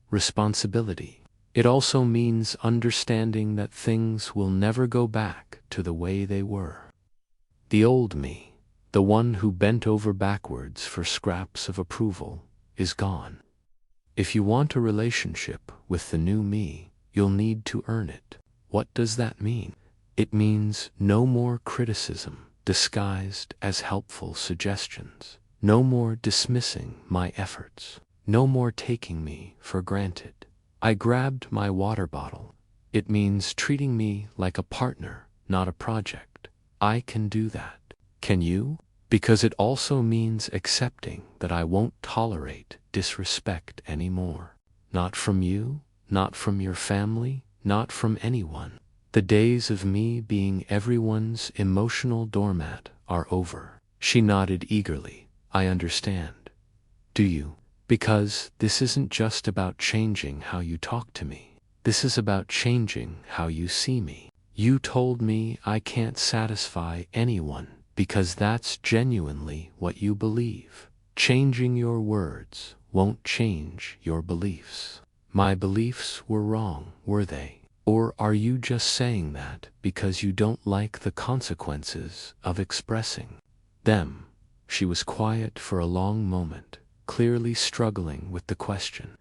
responsibility. It also means understanding that things will never go back to the way they were. The old me, the one who bent over backwards for scraps of approval, is gone. If you want a relationship with the new me, you'll need to earn it. What does that mean? It means no more criticism disguised as helpful suggestions. No more dismissing my efforts. No more taking me for granted. I grabbed my water bottle. It means treating me like a partner, not a project. I can do that. Can you? Because it also means accepting that I won't tolerate disrespect anymore. Not from you, not from your family, not from anyone. The days of me being everyone's emotional doormat are over. She nodded eagerly. I understand. Do you? Because this isn't just about changing how you talk to me. This is about changing how you see me. You told me I can't satisfy anyone because that's genuinely what you believe. Changing your words won't change your beliefs. My beliefs were wrong, were they? Or are you just saying that because you don't like the consequences of expressing them? She was quiet for a long moment, clearly struggling with the question.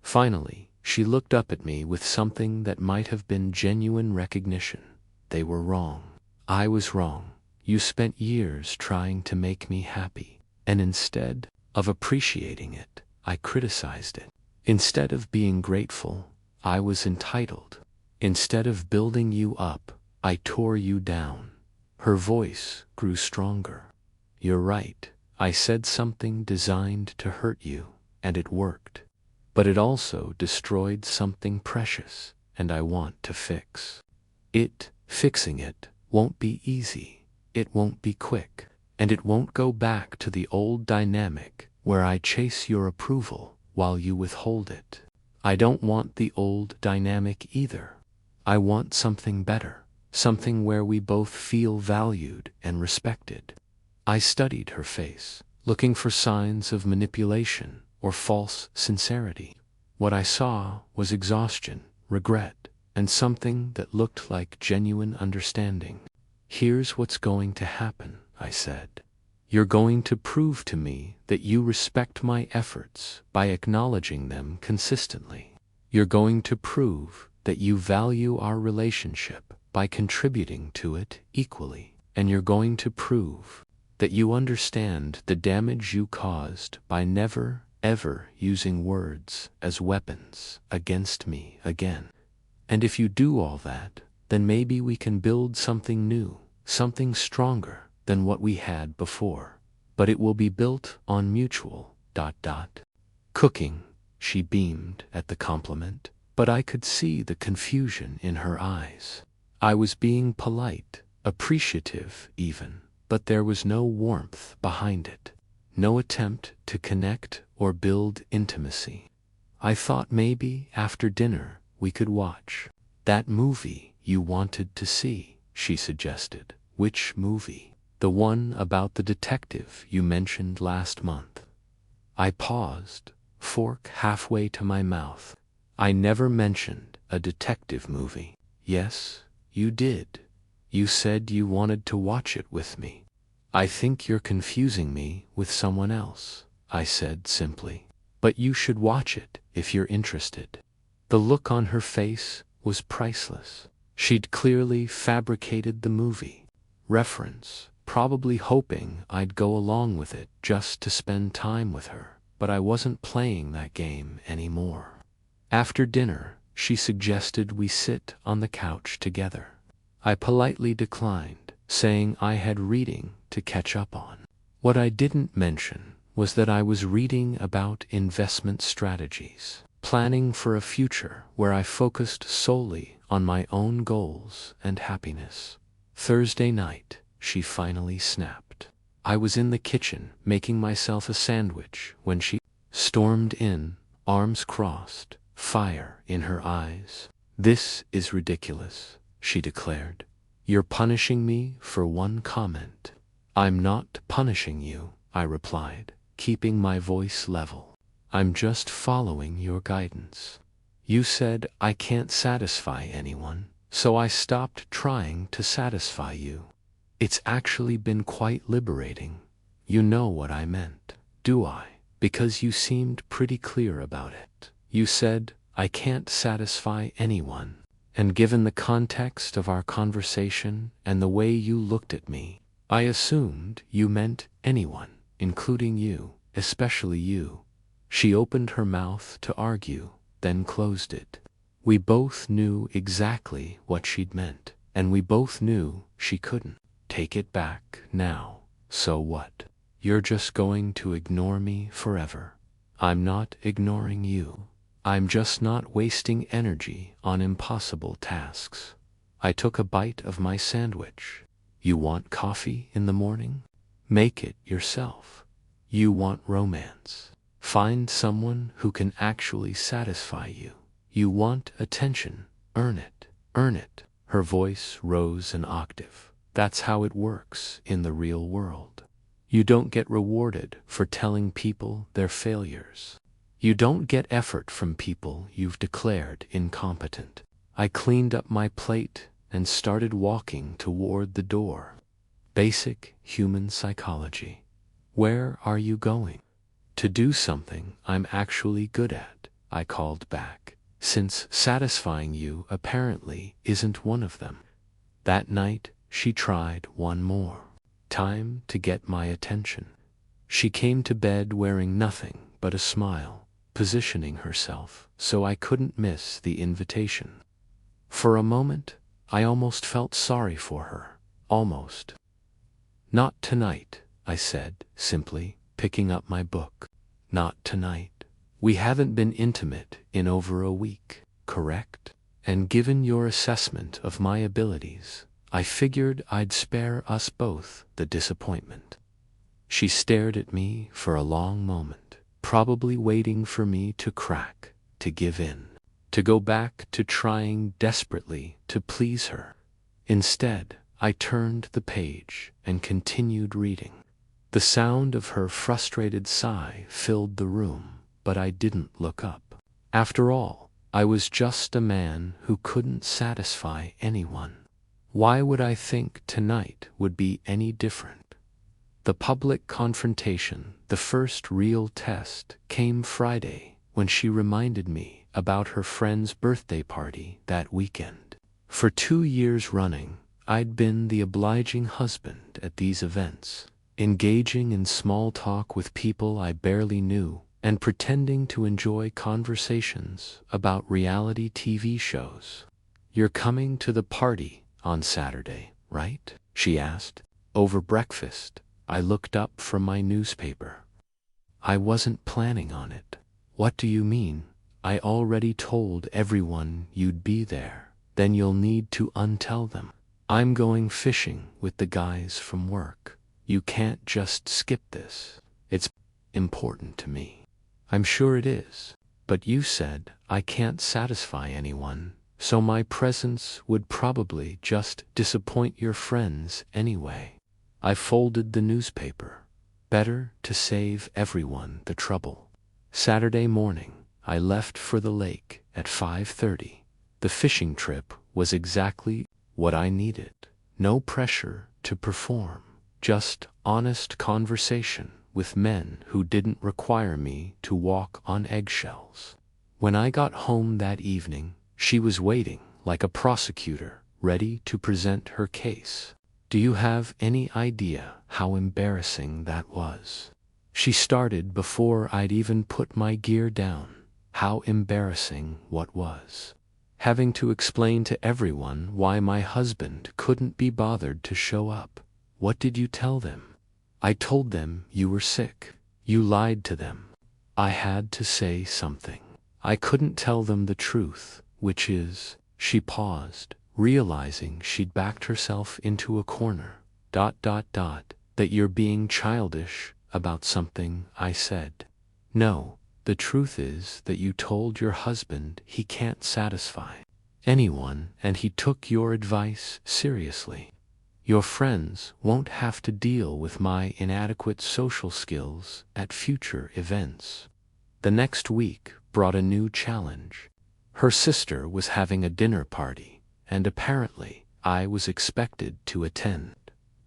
Finally, she looked up at me with something that might have been genuine recognition. They were wrong. I was wrong. You spent years trying to make me happy, and instead of appreciating it, I criticized it. Instead of being grateful, I was entitled. Instead of building you up, I tore you down. Her voice grew stronger. You're right. I said something designed to hurt you, and it worked. But it also destroyed something precious, and I want to fix it. Fixing it won't be easy. It won't be quick. And it won't go back to the old dynamic where I chase your approval while you withhold it. I don't want the old dynamic either. I want something better, something where we both feel valued and respected. I studied her face, looking for signs of manipulation or false sincerity. What I saw was exhaustion, regret, and something that looked like genuine understanding. Here's what's going to happen, I said. You're going to prove to me that you respect my efforts by acknowledging them consistently. You're going to prove that you value our relationship by contributing to it equally. And you're going to prove that you understand the damage you caused by never, ever using words as weapons against me again. And if you do all that, then maybe we can build something new, something stronger than what we had before. But it will be built on mutual ... Cooking, she beamed at the compliment, but I could see the confusion in her eyes. I was being polite, appreciative even, but there was no warmth behind it, no attempt to connect or build intimacy. I thought maybe after dinner we could watch that movie you wanted to see, she suggested. Which movie? The one about the detective you mentioned last month. I paused, fork halfway to my mouth. I never mentioned a detective movie. Yes, you did. You said you wanted to watch it with me. I think you're confusing me with someone else, I said simply. But you should watch it if you're interested. The look on her face was priceless. She'd clearly fabricated the movie reference, probably hoping I'd go along with it just to spend time with her. But I wasn't playing that game anymore. After dinner, she suggested we sit on the couch together. I politely declined, saying I had reading to catch up on. What I didn't mention was that I was reading about investment strategies, planning for a future where I focused solely on my own goals and happiness. Thursday night, she finally snapped. I was in the kitchen making myself a sandwich when she stormed in, arms crossed, fire in her eyes. This is ridiculous, she declared. You're punishing me for one comment. I'm not punishing you, I replied, keeping my voice level. I'm just following your guidance. You said I can't satisfy anyone, so I stopped trying to satisfy you. It's actually been quite liberating. You know what I meant, do I? Because you seemed pretty clear about it. You said, I can't satisfy anyone. And given the context of our conversation and the way you looked at me, I assumed you meant anyone, including you, especially you. She opened her mouth to argue, then closed it. We both knew exactly what she'd meant, and we both knew she couldn't take it back now. So what? You're just going to ignore me forever. I'm not ignoring you. I'm just not wasting energy on impossible tasks. I took a bite of my sandwich. You want coffee in the morning? Make it yourself. You want romance? Find someone who can actually satisfy you. You want attention? Earn it. Earn it. Her voice rose an octave. That's how it works in the real world. You don't get rewarded for telling people they're failures. You don't get effort from people you've declared incompetent. I cleaned up my plate and started walking toward the door. Basic human psychology. Where are you going? To do something I'm actually good at, I called back, since satisfying you apparently isn't one of them. That night, she tried one more time to get my attention. She came to bed wearing nothing but a smile, positioning herself so I couldn't miss the invitation. For a moment, I almost felt sorry for her. Almost. Not tonight, I said, simply, picking up my book. Not tonight. We haven't been intimate in over a week, correct? And given your assessment of my abilities, I figured I'd spare us both the disappointment. She stared at me for a long moment, probably waiting for me to crack, to give in, to go back to trying desperately to please her. Instead, I turned the page and continued reading. The sound of her frustrated sigh filled the room, but I didn't look up. After all, I was just a man who couldn't satisfy anyone. Why would I think tonight would be any different? The public confrontation, the first real test, came Friday when she reminded me about her friend's birthday party that weekend. For 2 years running, I'd been the obliging husband at these events, engaging in small talk with people I barely knew and pretending to enjoy conversations about reality TV shows. You're coming to the party on Saturday, right? She asked. Over breakfast, I looked up from my newspaper. I wasn't planning on it. What do you mean? I already told everyone you'd be there. Then you'll need to untell them. I'm going fishing with the guys from work. You can't just skip this. It's important to me. I'm sure it is. But you said I can't satisfy anyone, so my presence would probably just disappoint your friends anyway. I folded the newspaper. Better to save everyone the trouble. Saturday morning, I left for the lake at 5:30. The fishing trip was exactly what I needed. No pressure to perform, just honest conversation with men who didn't require me to walk on eggshells. When I got home that evening, she was waiting like a prosecutor, ready to present her case. Do you have any idea how embarrassing that was? She started before I'd even put my gear down. How embarrassing what was? Having to explain to everyone why my husband couldn't be bothered to show up. What did you tell them? I told them you were sick. You lied to them. I had to say something. I couldn't tell them the truth, which is, she paused, realizing she'd backed herself into a corner. That you're being childish about something I said. No, the truth is that you told your husband he can't satisfy anyone and he took your advice seriously. Your friends won't have to deal with my inadequate social skills at future events. The next week brought a new challenge. Her sister was having a dinner party, and apparently I was expected to attend.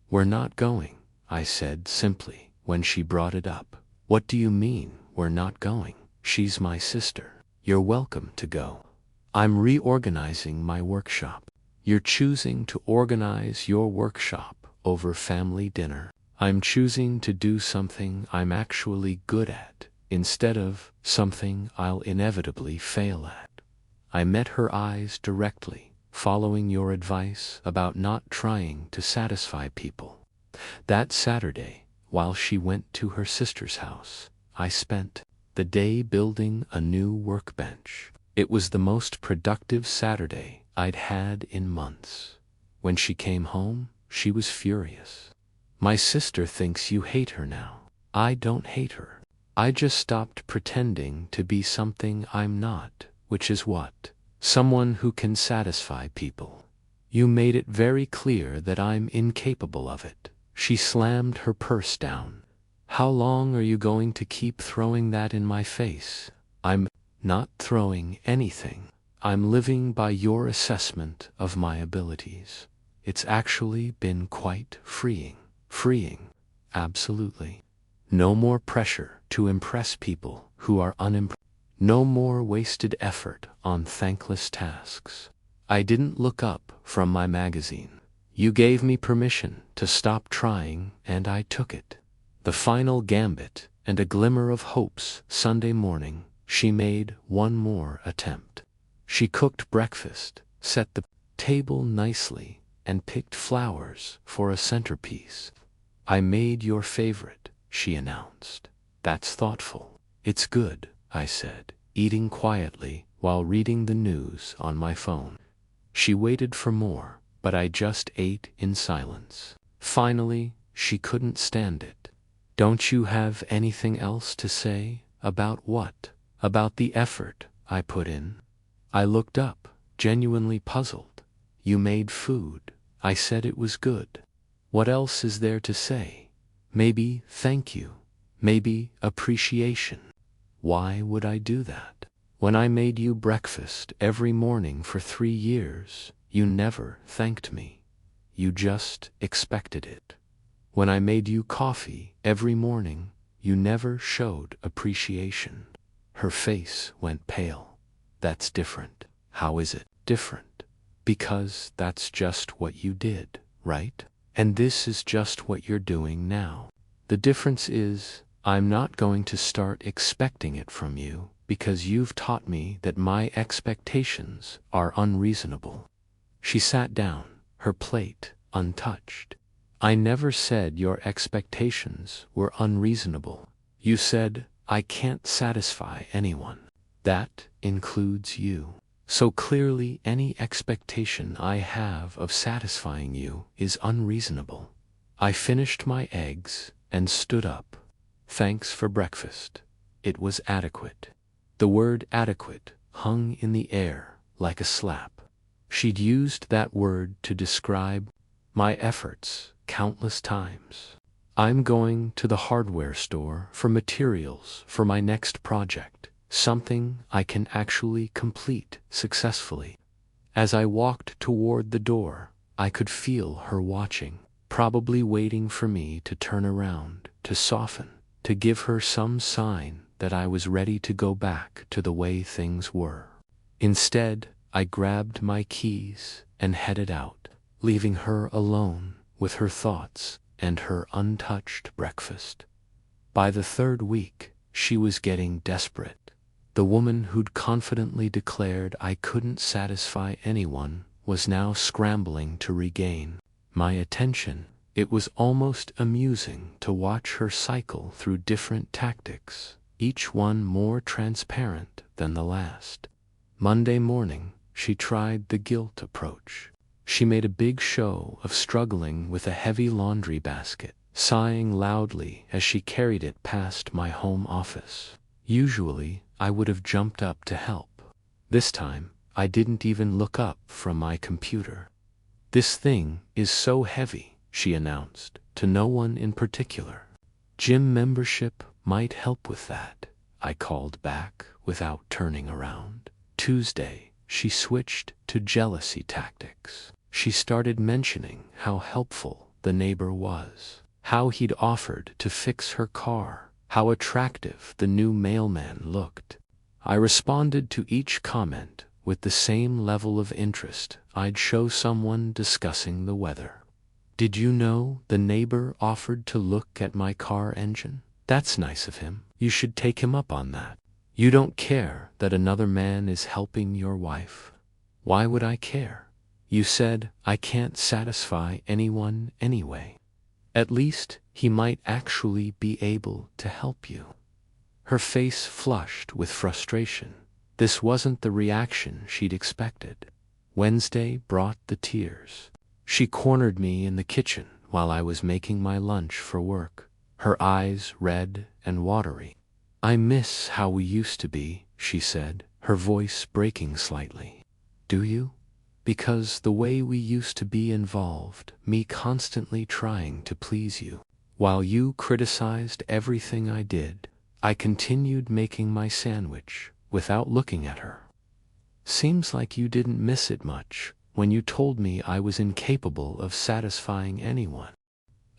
"We're not going," I said simply when she brought it up. "What do you mean, we're not going? She's my sister. You're welcome to go. I'm reorganizing my workshop." "You're choosing to organize your workshop over family dinner." "I'm choosing to do something I'm actually good at, instead of something I'll inevitably fail at." I met her eyes directly, following your advice about not trying to satisfy people. That Saturday, while she went to her sister's house, I spent the day building a new workbench. It was the most productive Saturday I'd had in months. When she came home, she was furious. "My sister thinks you hate her now." "I don't hate her. I just stopped pretending to be something I'm not, which is what? Someone who can satisfy people. You made it very clear that I'm incapable of it." She slammed her purse down. "How long are you going to keep throwing that in my face?" "I'm not throwing anything. I'm living by your assessment of my abilities. It's actually been quite freeing." "Freeing? Absolutely. No more pressure to impress people who are unimpressed. No more wasted effort on thankless tasks." I didn't look up from my magazine. "You gave me permission to stop trying, and I took it." The final gambit and a glimmer of hope's Sunday morning, she made one more attempt. She cooked breakfast, set the table nicely, and picked flowers for a centerpiece. "I made your favorite," she announced. "That's thoughtful." "It's good," I said, eating quietly while reading the news on my phone. She waited for more, but I just ate in silence. Finally, she couldn't stand it. "Don't you have anything else to say?" "About what?" "About the effort I put in." I looked up, genuinely puzzled. "You made food." I said it was good. "What else is there to say? Maybe thank you. Maybe appreciation." "Why would I do that? When I made you breakfast every morning for 3 years, you never thanked me. You just expected it. When I made you coffee every morning, you never showed appreciation." Her face went pale. "That's different." "How is it different?" "Because that's just what you did, right? And this is just what you're doing now. The difference is, I'm not going to start expecting it from you, because you've taught me that my expectations are unreasonable." She sat down, her plate untouched. "I never said your expectations were unreasonable. You said, I can't satisfy anyone. That includes you. So clearly any expectation I have of satisfying you is unreasonable." I finished my eggs and stood up. "Thanks for breakfast. It was adequate." The word adequate hung in the air like a slap. She'd used that word to describe my efforts countless times. "I'm going to the hardware store for materials for my next project. Something I can actually complete successfully." As I walked toward the door, I could feel her watching, probably waiting for me to turn around, to soften, to give her some sign that I was ready to go back to the way things were. Instead, I grabbed my keys and headed out, leaving her alone with her thoughts and her untouched breakfast. By the 3rd week, she was getting desperate. The woman who'd confidently declared I couldn't satisfy anyone was now scrambling to regain my attention. It was almost amusing to watch her cycle through different tactics, each one more transparent than the last. Monday morning, she tried the guilt approach. She made a big show of struggling with a heavy laundry basket, sighing loudly as she carried it past my home office. Usually, I would have jumped up to help. This time, I didn't even look up from my computer. "This thing is so heavy," she announced, to no one in particular. "Gym membership might help with that," I called back without turning around. Tuesday, she switched to jealousy tactics. She started mentioning how helpful the neighbor was, how he'd offered to fix her car, how attractive the new mailman looked. I responded to each comment with the same level of interest I'd show someone discussing the weather. Did you know the neighbor offered to look at my car engine? That's nice of him. You should take him up on that. You don't care that another man is helping your wife? Why would I care? You said I can't satisfy anyone anyway. At least he might actually be able to help you. Her face flushed with frustration. This wasn't the reaction she'd expected. Wednesday brought the tears. She cornered me in the kitchen while I was making my lunch for work, her eyes red and watery. I miss how we used to be, she said, her voice breaking slightly. Do you? Because the way we used to be involved me constantly trying to please you. While you criticized everything I did, I continued making my sandwich without looking at her. Seems like you didn't miss it much when you told me I was incapable of satisfying anyone.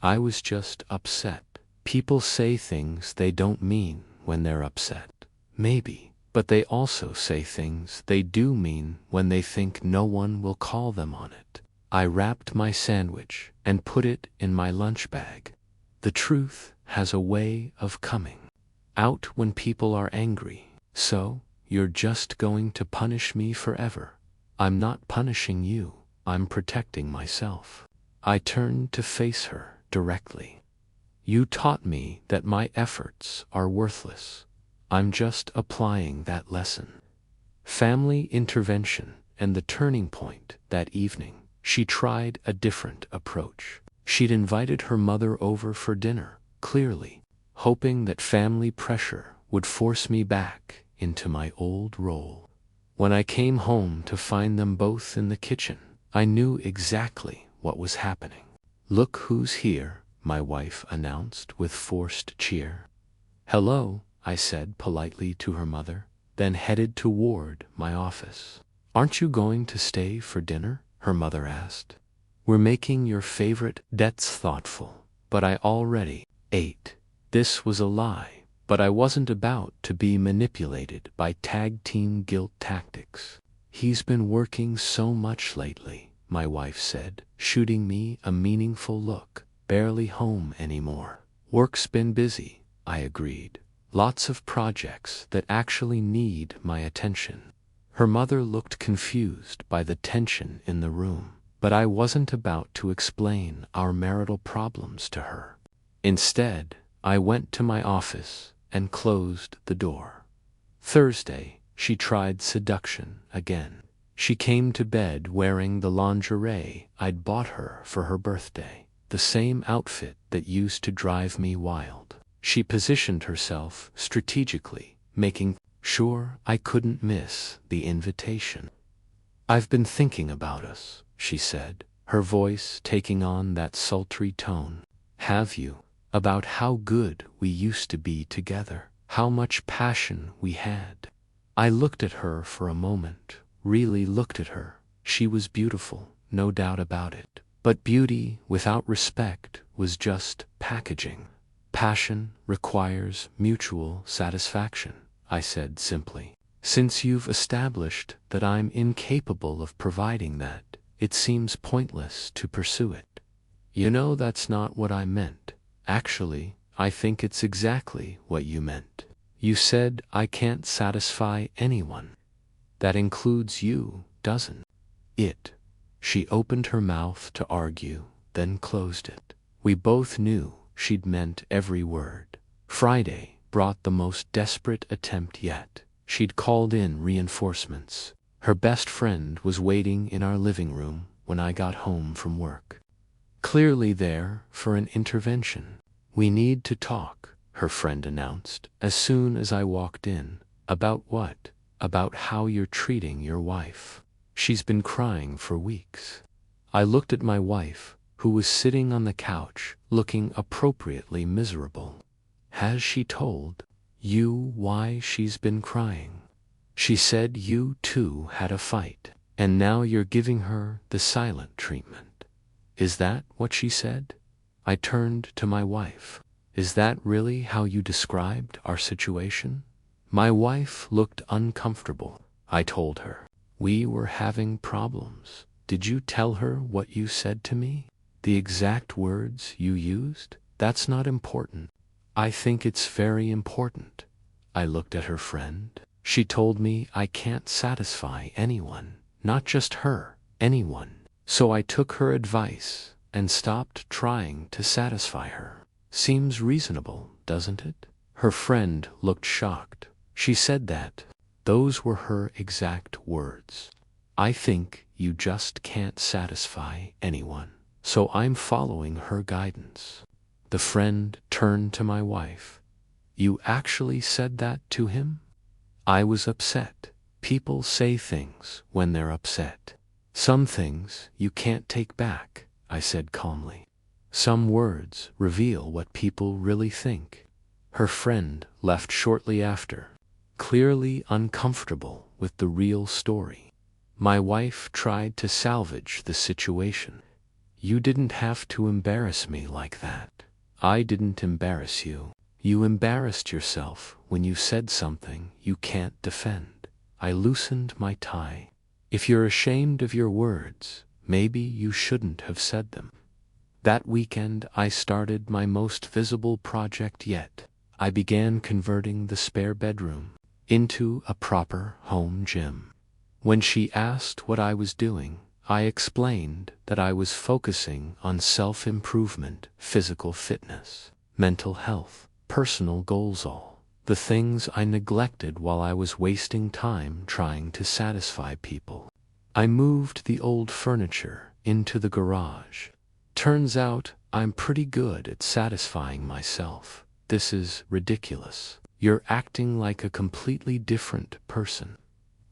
I was just upset. People say things they don't mean when they're upset. Maybe, but they also say things they do mean when they think no one will call them on it. I wrapped my sandwich and put it in my lunch bag. The truth has a way of coming out when people are angry. So, you're just going to punish me forever. I'm not punishing you, I'm protecting myself. I turned to face her directly. You taught me that my efforts are worthless. I'm just applying that lesson. Family intervention and the turning point that evening, she tried a different approach. She'd invited her mother over for dinner, clearly hoping that family pressure would force me back into my old role. When I came home to find them both in the kitchen, I knew exactly what was happening. Look who's here, my wife announced with forced cheer. Hello, I said politely to her mother, then headed toward my office. Aren't you going to stay for dinner? Her mother asked. We're making your favorite. That's thoughtful, but I already ate. This was a lie, but I wasn't about to be manipulated by tag team guilt tactics. He's been working so much lately, my wife said, shooting me a meaningful look. Barely home anymore. Work's been busy, I agreed. Lots of projects that actually need my attention. Her mother looked confused by the tension in the room, but I wasn't about to explain our marital problems to her. Instead, I went to my office and closed the door. Thursday, she tried seduction again. She came to bed wearing the lingerie I'd bought her for her birthday, the same outfit that used to drive me wild. She positioned herself strategically, making sure I couldn't miss the invitation. I've been thinking about us, she said, her voice taking on that sultry tone. Have you? About how good we used to be together, how much passion we had. I looked at her for a moment, really looked at her. She was beautiful, no doubt about it. But beauty without respect was just packaging. Passion requires mutual satisfaction, I said simply. Since you've established that I'm incapable of providing that, it seems pointless to pursue it. You know that's not what I meant. Actually, I think it's exactly what you meant. You said I can't satisfy anyone. That includes you, doesn't it? She opened her mouth to argue, then closed it. We both knew she'd meant every word. Friday brought the most desperate attempt yet. She'd called in reinforcements. Her best friend was waiting in our living room when I got home from work. Clearly there for an intervention. We need to talk, her friend announced, as soon as I walked in. About what? About how you're treating your wife. She's been crying for weeks. I looked at my wife, who was sitting on the couch, looking appropriately miserable. Has she told why she's been crying. She said you two had a fight, and now you're giving her the silent treatment. Is that what she said? I turned to my wife. Is that really how you described our situation? My wife looked uncomfortable. I told her. We were having problems. Did you tell her what you said to me? The exact words you used? That's not important. I think it's very important. I looked at her friend. She told me I can't satisfy anyone, not just her, anyone. So I took her advice and stopped trying to satisfy her. Seems reasonable, doesn't it? Her friend looked shocked. She said that. Those were her exact words. I think you just can't satisfy anyone. So I'm following her guidance. The friend turned to my wife. You actually said that to him? I was upset. People say things when they're upset. Some things you can't take back, I said calmly. Some words reveal what people really think. Her friend left shortly after, clearly uncomfortable with the real story. My wife tried to salvage the situation. You didn't have to embarrass me like that. I didn't embarrass you. You embarrassed yourself when you said something you can't defend. I loosened my tie. If you're ashamed of your words, maybe you shouldn't have said them. That weekend I started my most visible project yet. I began converting the spare bedroom into a proper home gym. When she asked what I was doing, I explained that I was focusing on self-improvement, physical fitness, mental health, personal goals, all the things I neglected while I was wasting time trying to satisfy people. I moved the old furniture into the garage. Turns out I'm pretty good at satisfying myself. This is ridiculous. You're acting like a completely different person.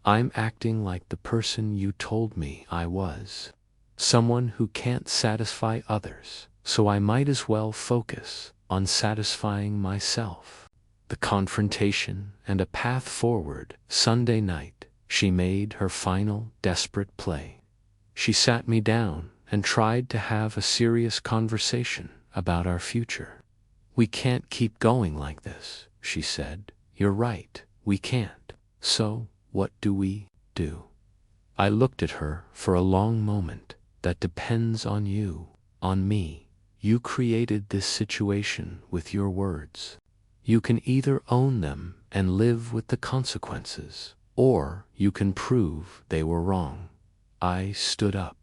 I'm acting like the person you told me I was. Someone who can't satisfy others, so I might as well focus on satisfying myself. The confrontation and a path forward. Sunday night, she made her final desperate play. She sat me down and tried to have a serious conversation about our future. We can't keep going like this, she said. You're right, we can't. So, what do we do? I looked at her for a long moment. That depends on you, on me. You created this situation with your words. You can either own them and live with the consequences, or you can prove they were wrong. I stood up.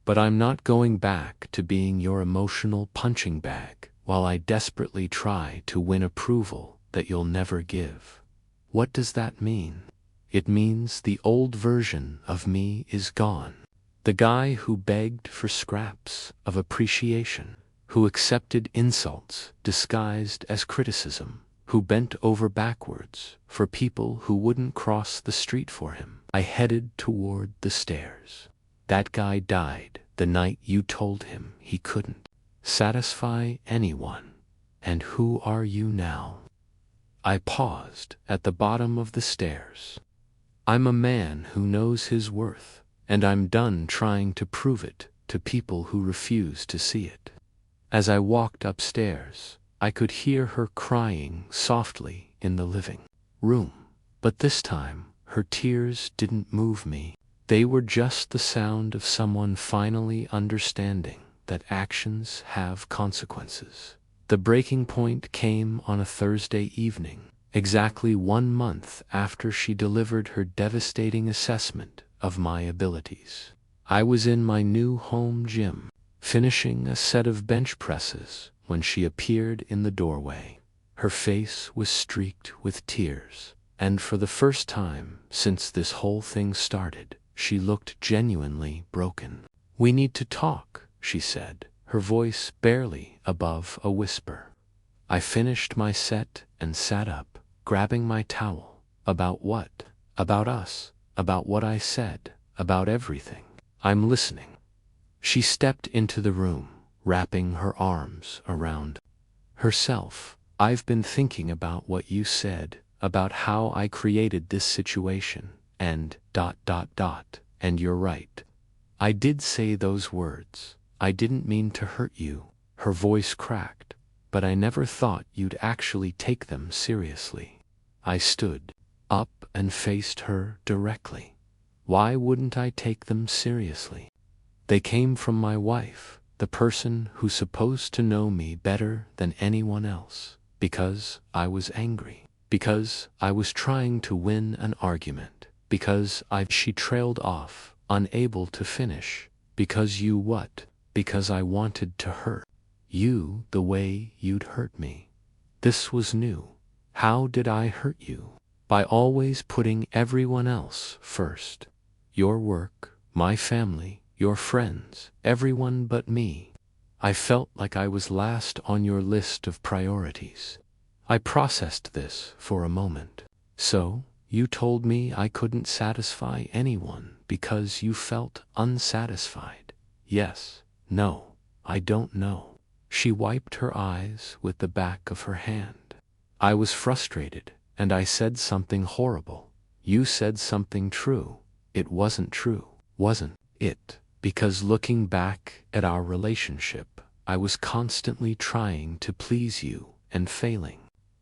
But I'm not going back to being your emotional punching bag while I desperately try to win approval that you'll never give. What does that mean? It means the old version of me is gone. The guy who begged for scraps of appreciation, who accepted insults disguised as criticism, who bent over backwards for people who wouldn't cross the street for him. I headed toward the stairs. That guy died the night you told him he couldn't satisfy anyone. And who are you now? I paused at the bottom of the stairs. I'm a man who knows his worth, and I'm done trying to prove it to people who refuse to see it. As I walked upstairs, I could hear her crying softly in the living room. But this time, her tears didn't move me. They were just the sound of someone finally understanding that actions have consequences. The breaking point came on a Thursday evening, exactly 1 month after she delivered her devastating assessment of my abilities. I was in my new home gym, finishing a set of bench presses when she appeared in the doorway. Her face was streaked with tears, and for the first time since this whole thing started, she looked genuinely broken. We need to talk, she said, her voice barely above a whisper. I finished my set and sat up, grabbing my towel. About what? About us, about what I said, about everything. I'm listening. She stepped into the room, wrapping her arms around herself. I've been thinking about what you said, about how I created this situation, and ... And you're right. I did say those words. I didn't mean to hurt you." Her voice cracked, "but I never thought you'd actually take them seriously." I stood up and faced her directly. Why wouldn't I take them seriously? They came from my wife, the person who's supposed to know me better than anyone else. Because I was angry. Because I was trying to win an argument. Because she trailed off, unable to finish. Because you what? Because I wanted to hurt you the way you'd hurt me. This was new. How did I hurt you? By always putting everyone else first. Your work, my family, your friends, everyone but me. I felt like I was last on your list of priorities. I processed this for a moment. So, you told me I couldn't satisfy anyone because you felt unsatisfied. Yes, no, I don't know. She wiped her eyes with the back of her hand. I was frustrated, and I said something horrible. You said something true. It wasn't true, wasn't it? Because looking back at our relationship, I was constantly trying to please you and failing.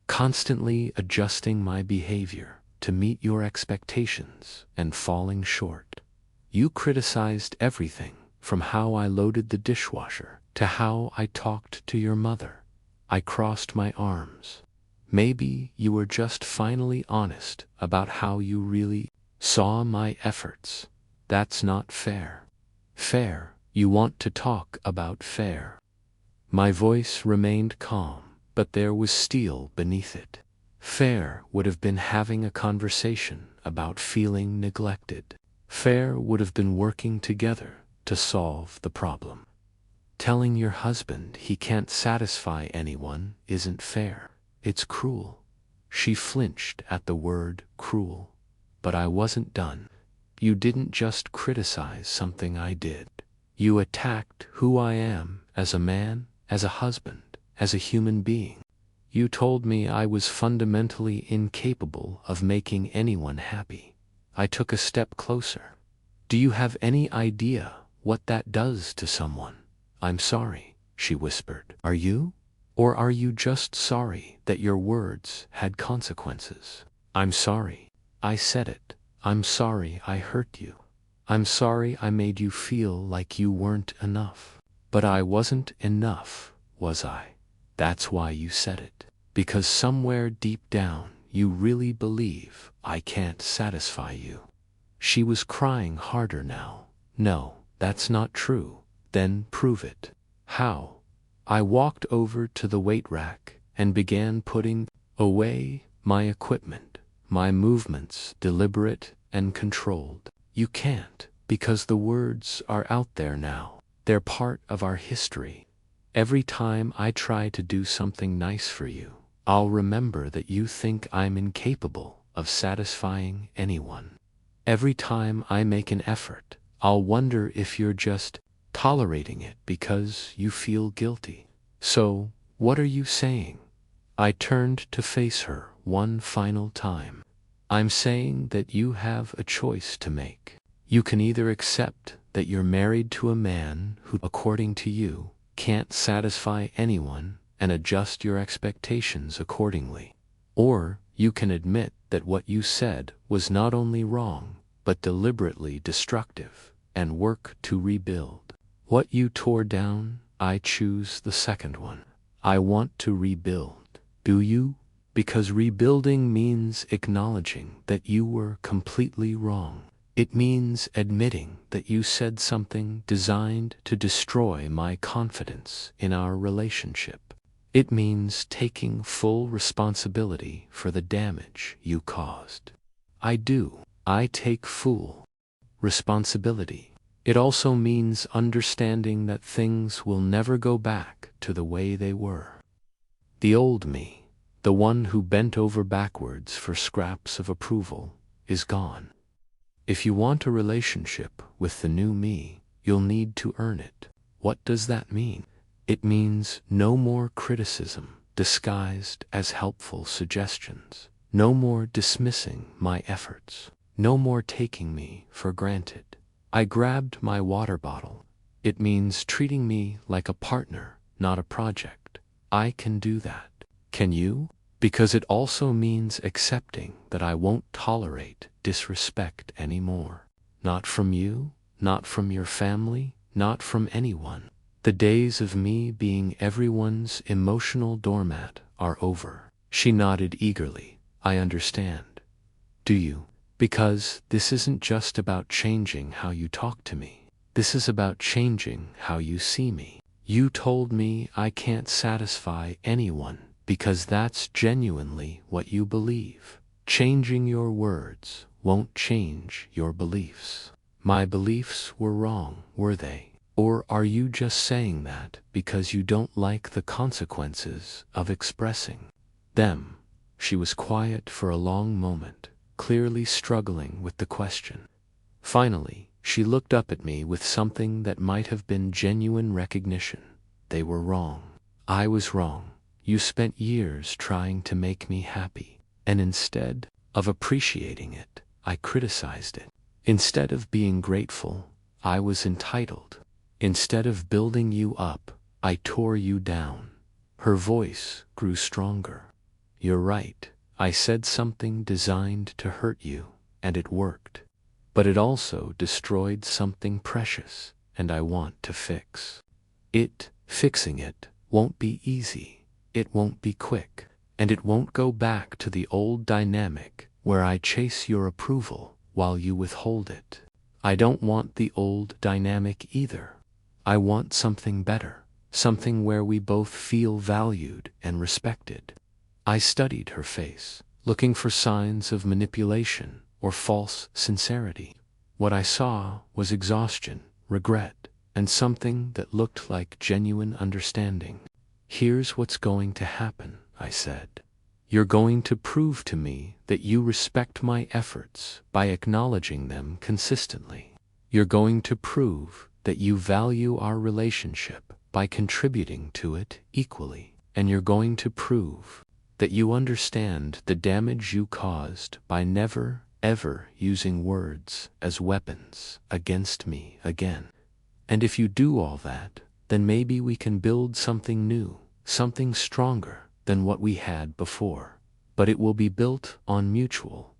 Constantly adjusting my behavior to meet your expectations and falling short. You criticized everything, from how I loaded the dishwasher to how I talked to your mother. I crossed my arms. Maybe you were just finally honest about how you really saw my efforts. That's not fair. Fair, you want to talk about fair. My voice remained calm, but there was steel beneath it. Fair would have been having a conversation about feeling neglected. Fair would have been working together to solve the problem. Telling your husband he can't satisfy anyone isn't fair. It's cruel. She flinched at the word cruel. But I wasn't done. You didn't just criticize something I did. You attacked who I am as a man, as a husband, as a human being. You told me I was fundamentally incapable of making anyone happy. I took a step closer. Do you have any idea what that does to someone? I'm sorry, she whispered. Are you? Or are you just sorry that your words had consequences? I'm sorry. I said it. I'm sorry I hurt you. I'm sorry I made you feel like you weren't enough. But I wasn't enough, was I? That's why you said it. Because somewhere deep down you really believe I can't satisfy you. She was crying harder now. No, that's not true. Then prove it. How? I walked over to the weight rack and began putting away my equipment, my movements deliberate and controlled. You can't, because the words are out there now. They're part of our history. Every time I try to do something nice for you, I'll remember that you think I'm incapable of satisfying anyone. Every time I make an effort, I'll wonder if you're just tolerating it because you feel guilty. So, what are you saying? I turned to face her one final time. I'm saying that you have a choice to make. You can either accept that you're married to a man who, according to you, can't satisfy anyone and adjust your expectations accordingly. Or you can admit that what you said was not only wrong, but deliberately destructive, and work to rebuild. What you tore down, I choose the second one. I want to rebuild. Do you? Because rebuilding means acknowledging that you were completely wrong. It means admitting that you said something designed to destroy my confidence in our relationship. It means taking full responsibility for the damage you caused. I do. I take full responsibility. It also means understanding that things will never go back to the way they were. The old me, the one who bent over backwards for scraps of approval, is gone. If you want a relationship with the new me, you'll need to earn it. What does that mean? It means no more criticism, disguised as helpful suggestions. No more dismissing my efforts. No more taking me for granted. I grabbed my water bottle. It means treating me like a partner, not a project. I can do that. Can you? Because it also means accepting that I won't tolerate disrespect anymore. Not from you, not from your family, not from anyone. The days of me being everyone's emotional doormat are over. She nodded eagerly. I understand. Do you? Because this isn't just about changing how you talk to me. This is about changing how you see me. You told me I can't satisfy anyone because that's genuinely what you believe. Changing your words won't change your beliefs. My beliefs were wrong, were they? Or are you just saying that because you don't like the consequences of expressing them? She was quiet for a long moment, clearly struggling with the question. Finally, she looked up at me with something that might have been genuine recognition. They were wrong. I was wrong. You spent years trying to make me happy, and instead of appreciating it, I criticized it. Instead of being grateful, I was entitled. Instead of building you up, I tore you down. Her voice grew stronger. You're right. I said something designed to hurt you, and it worked. But it also destroyed something precious, and I want to fix it. Fixing it won't be easy. It won't be quick. And it won't go back to the old dynamic where I chase your approval while you withhold it. I don't want the old dynamic either. I want something better, something where we both feel valued and respected. I studied her face, looking for signs of manipulation or false sincerity. What I saw was exhaustion, regret, and something that looked like genuine understanding. Here's what's going to happen, I said. You're going to prove to me that you respect my efforts by acknowledging them consistently. You're going to prove that you value our relationship by contributing to it equally. And you're going to prove that you understand the damage you caused by never, ever using words as weapons against me again. And if you do all that, then maybe we can build something new, something stronger than what we had before. But it will be built on mutual ...